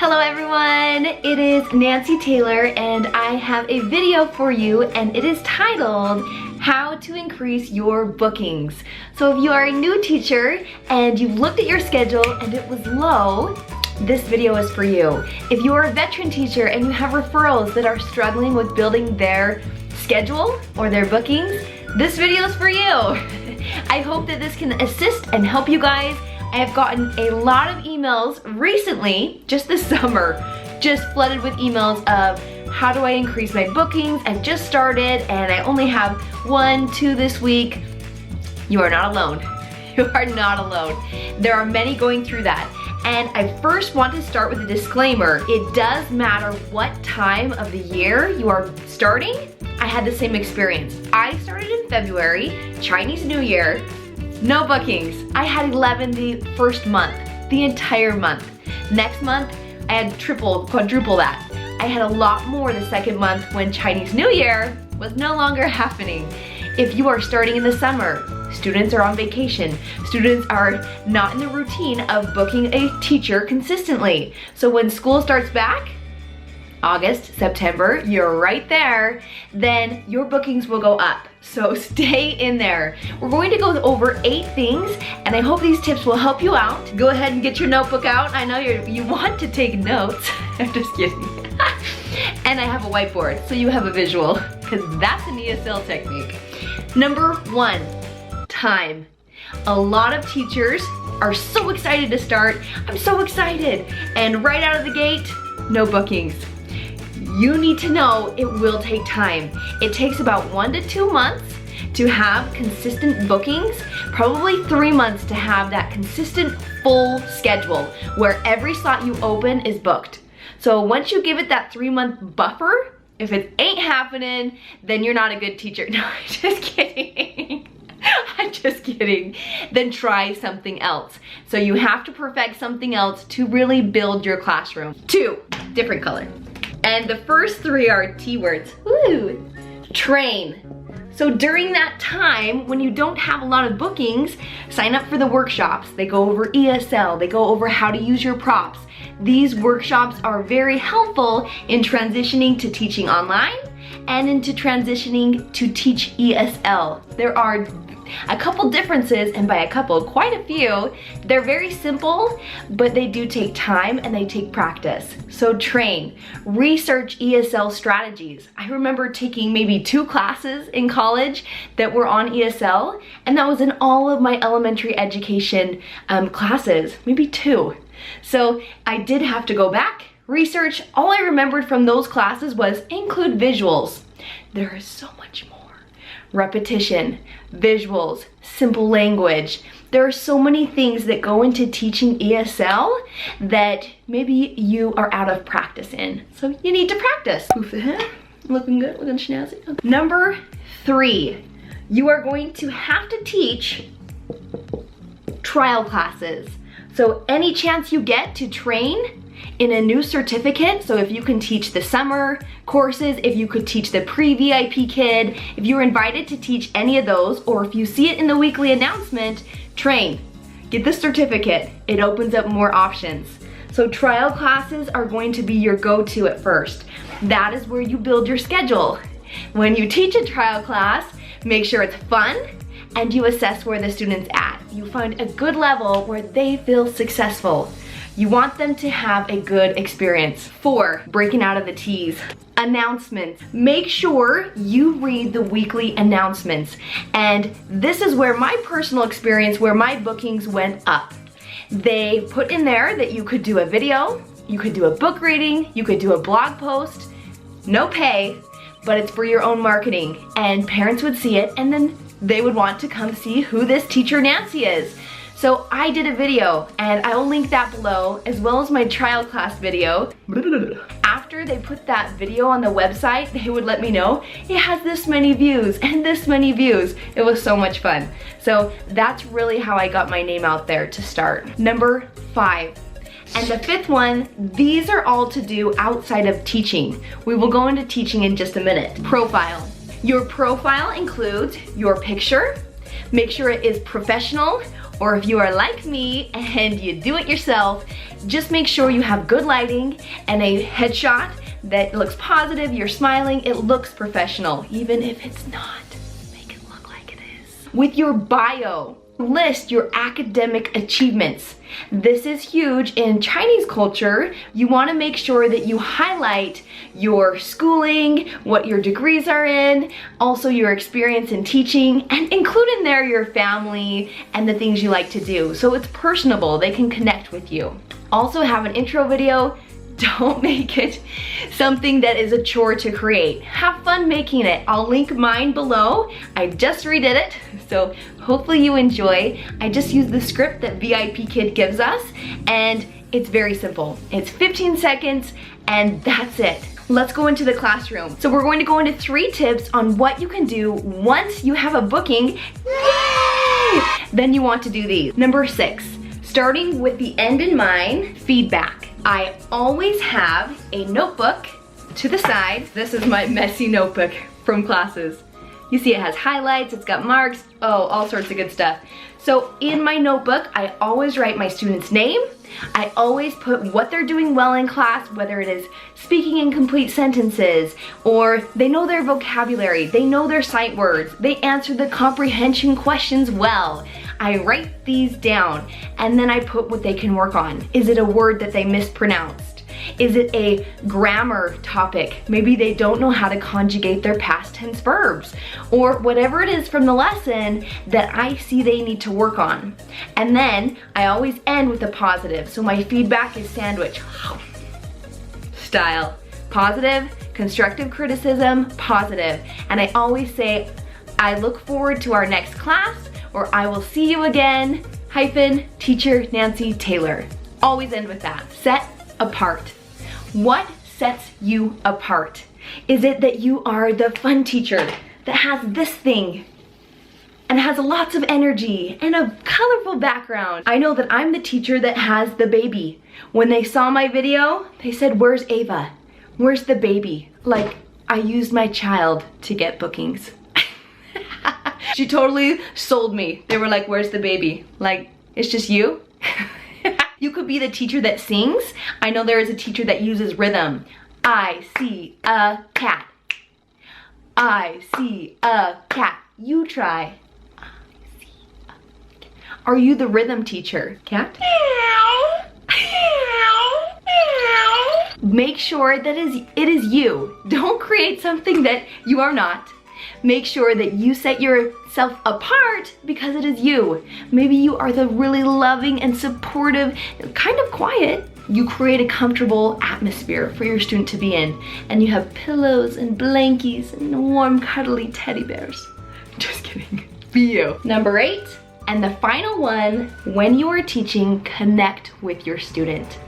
Hello everyone, it is Nancy Taylor and I have a video for you and it is titled How to Increase Your Bookings. So if you are a new teacher and you've looked at your schedule and it was low, this video is for you. If you are a veteran teacher and you have referrals that are struggling with building their schedule or their bookings, this video is for you. I hope that this can assist and help you guys. I have gotten a lot of emails recently, just this summer, just flooded with emails of how do I increase my bookings? I've just started and I only have 1, 2 this week. You are not alone. You are not alone. There are many going through that. And I first want to start with a disclaimer. It does matter what time of the year you are starting. I had the same experience. I started in February, Chinese New Year, no bookings. I had 11 the first month, the entire month. Next month, I had triple, quadruple that. I had a lot more the second month when Chinese New Year was no longer happening. If you are starting in the summer, students are on vacation. Students are not in the routine of booking a teacher consistently. So when school starts back, August, September, you're right there, then your bookings will go up. So stay in there. We're going to go over 8 things and I hope these tips will help you out. Go ahead and get your notebook out. I know you want to take notes. I'm just kidding. And I have a whiteboard so you have a visual because that's an ESL technique. Number 1, time. A lot of teachers are so excited to start. I'm so excited. And right out of the gate, no bookings. You need to know it will take time. It takes about 1 to 2 months to have consistent bookings, probably 3 months to have that consistent full schedule where every slot you open is booked. So once you give it that 3-month buffer, if it ain't happening, then you're not a good teacher. No, I'm just kidding. I'm just kidding. Then try something else. So you have to perfect something else to really build your classroom. 2, different color. And the first 3 are T words. Woo! Train. So during that time, when you don't have a lot of bookings, sign up for the workshops. They go over ESL, they go over how to use your props. These workshops are very helpful in transitioning to teaching online and into transitioning to teach ESL. There are a couple differences, and by a couple, quite a few. They're very simple, but they do take time and they take practice. So train, research ESL strategies. I remember taking maybe 2 classes in college that were on ESL, and that was in all of my elementary education classes, maybe 2. So I did have to go back, research. All I remembered from those classes was include visuals. There is so much more. Repetition, visuals, simple language. There are so many things that go into teaching ESL that maybe you are out of practice in. So you need to practice. Poof the hair, looking good, looking snazzy. Okay. Number 3, you are going to have to teach trial classes. So any chance you get to train in a new certificate, so if you can teach the summer courses, if you could teach the pre-VIP kid, if you're invited to teach any of those, or if you see it in the weekly announcement, train. Get the certificate. It opens up more options. So trial classes are going to be your go-to at first. That is where you build your schedule. When you teach a trial class, make sure it's fun and you assess where the student's at. You find a good level where they feel successful. You want them to have a good experience. 4, breaking out of the T's. Announcements. Make sure you read the weekly announcements. And this is where my personal experience, where my bookings went up. They put in there that you could do a video, you could do a book reading, you could do a blog post, no pay, but it's for your own marketing. And parents would see it and then they would want to come see who this teacher Nancy is. So I did a video and I will link that below as well as my trial class video. After they put that video on the website, they would let me know it has this many views and this many views. It was so much fun. So that's really how I got my name out there to start. Number 5. And the 5th one, these are all to do outside of teaching. We will go into teaching in just a minute. Profile. Your profile includes your picture. Make sure it is professional, or if you are like me and you do it yourself, just make sure you have good lighting and a headshot that looks positive, you're smiling, it looks professional, even if it's not. Make it look like it is. With your bio, list your academic achievements. This is huge in Chinese culture. You want to make sure that you highlight your schooling, what your degrees are in, also your experience in teaching, and include in there your family and the things you like to do. So it's personable, they can connect with you. Also have an intro video. Don't make it something that is a chore to create. Have fun making it. I'll link mine below. I just redid it, so hopefully you enjoy. I just used the script that Vipkid gives us, and it's very simple. It's 15 seconds, and that's it. Let's go into the classroom. So we're going to go into 3 tips on what you can do once you have a booking. Yay! Then you want to do these. Number 6, starting with the end in mind, feedback. I always have a notebook to the side. This is my messy notebook from classes. You see it has highlights, it's got marks, oh, all sorts of good stuff. So in my notebook, I always write my student's name. I always put what they're doing well in class, whether it is speaking in complete sentences, or they know their vocabulary, they know their sight words, they answer the comprehension questions well. I write these down, and then I put what they can work on. Is it a word that they mispronounced? Is it a grammar topic? Maybe they don't know how to conjugate their past tense verbs, or whatever it is from the lesson that I see they need to work on. And then I always end with a positive, so my feedback is sandwich style. Positive, constructive criticism, positive. And I always say, I look forward to our next class, or I will see you again, Teacher Nancy Taylor. Always end with that. Set apart. What sets you apart? Is it that you are the fun teacher that has this thing and has lots of energy and a colorful background? I know that I'm the teacher that has the baby. When they saw my video, they said, "Where's Ava? Where's the baby?" Like, I used my child to get bookings. She totally sold me. They were like, "Where's the baby?" Like, it's just you? You could be the teacher that sings. I know there is a teacher that uses rhythm. I see a cat. I see a cat. You try. I see a cat. Are you the rhythm teacher? Cat? Make sure that it is you. Don't create something that you are not. Make sure that you set yourself apart because it is you. Maybe you are the really loving and supportive, kind of quiet. You create a comfortable atmosphere for your student to be in, and you have pillows and blankies and warm cuddly teddy bears. Just kidding. Be you. Number 8, and the final one, when you are teaching, connect with your student.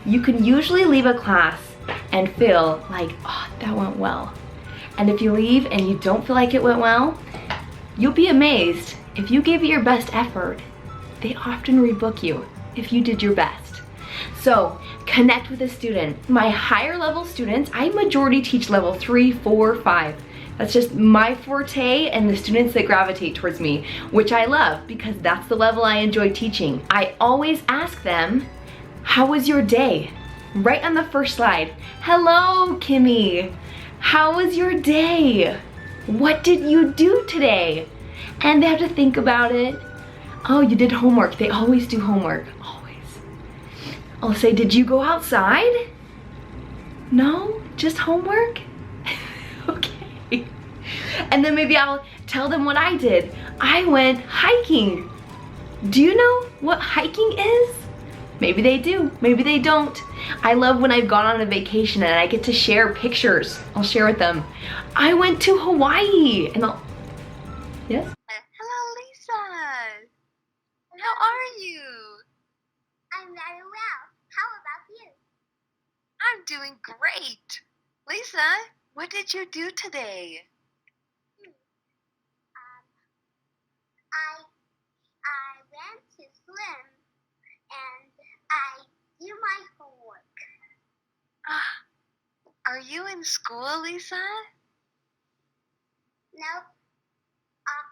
You can usually leave a class and feel like, oh, that went well. And if you leave and you don't feel like it went well, you'll be amazed. If you gave it your best effort, they often rebook you if you did your best. So connect with a student. My higher level students, I majority teach level 3, 4, 5. That's just my forte and the students that gravitate towards me, which I love because that's the level I enjoy teaching. I always ask them, how was your day? Right on the first slide. Hello, Kimmy. How was your day? What did you do today? And they have to think about it. Oh, you did homework. They always do homework, always. I'll say, did you go outside? No, just homework? Okay. And then maybe I'll tell them what I did. I went hiking. Do you know what hiking is? Maybe they do, maybe they don't. I love when I've gone on a vacation and I get to share pictures. I'll share with them. I went to Hawaii and I'll, yes? Hello, Lisa. How are you? I'm very well. How about you? I'm doing great. Lisa, what did you do today? I went to swim and I do my homework. Are you in school, Lisa? Nope.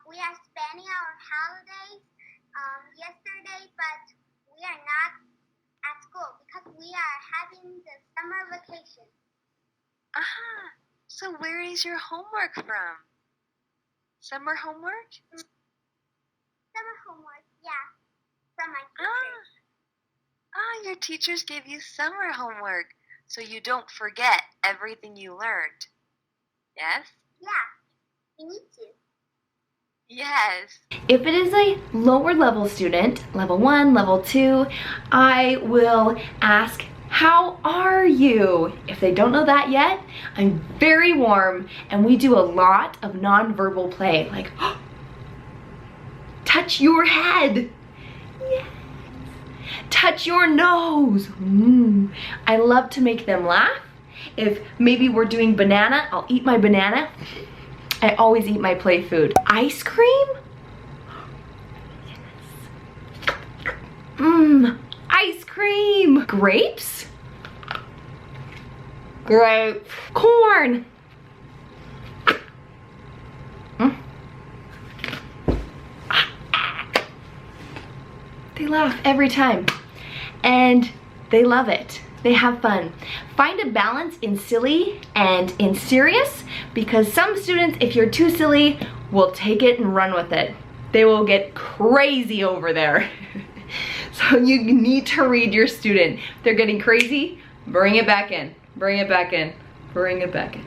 We are spending our holidays yesterday, but we are not at school. school because we are having the summer vacation. Ah, so where is your homework from? Summer homework? Summer homework, yeah, from my Ah, teachers. your teachers gave you summer homework so you don't forget everything you learned. Yes? Yeah, we need to. Yes. If it is a lower level student, level 1, level 2, I will ask, how are you? If they don't know that yet, I'm very warm and we do a lot of nonverbal play, like touch your head. Yes. Touch your nose. I love to make them laugh. If maybe we're doing banana, I'll eat my banana. I always eat my play food. Ice cream? Yes. Ice cream. Grapes? Grape. Corn. They laugh every time. And they love it. They have fun. Find a balance in silly and in serious, because some students, if you're too silly, will take it and run with it. They will get crazy over there. So you need to read your student. If they're getting crazy, bring it back in, bring it back in, bring it back in.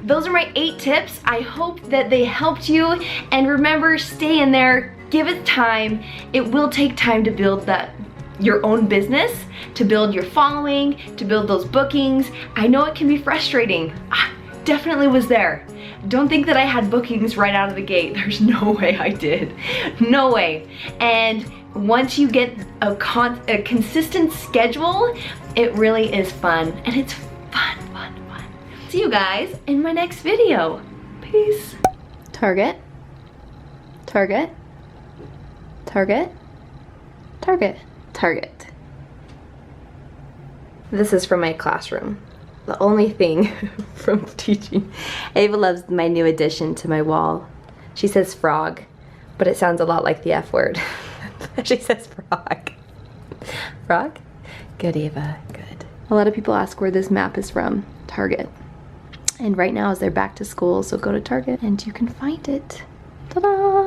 Those are my 8 tips. I hope that they helped you. And remember, stay in there, give it time. It will take time to build your own business, to build your following, to build those bookings. I know it can be frustrating. I definitely was there. Don't think that I had bookings right out of the gate. There's no way I did. No way. And once you get a consistent schedule, it really is fun. And it's fun, fun, fun. See you guys in my next video. Peace. Target. Target. Target. Target. Target. This is from my classroom. The only thing from teaching. Ava loves my new addition to my wall. She says frog, but it sounds a lot like the F word. She says frog. Frog? Good, Ava, good. A lot of people ask where this map is from. Target. And right now is they're back to school, so go to Target and you can find it. Ta-da!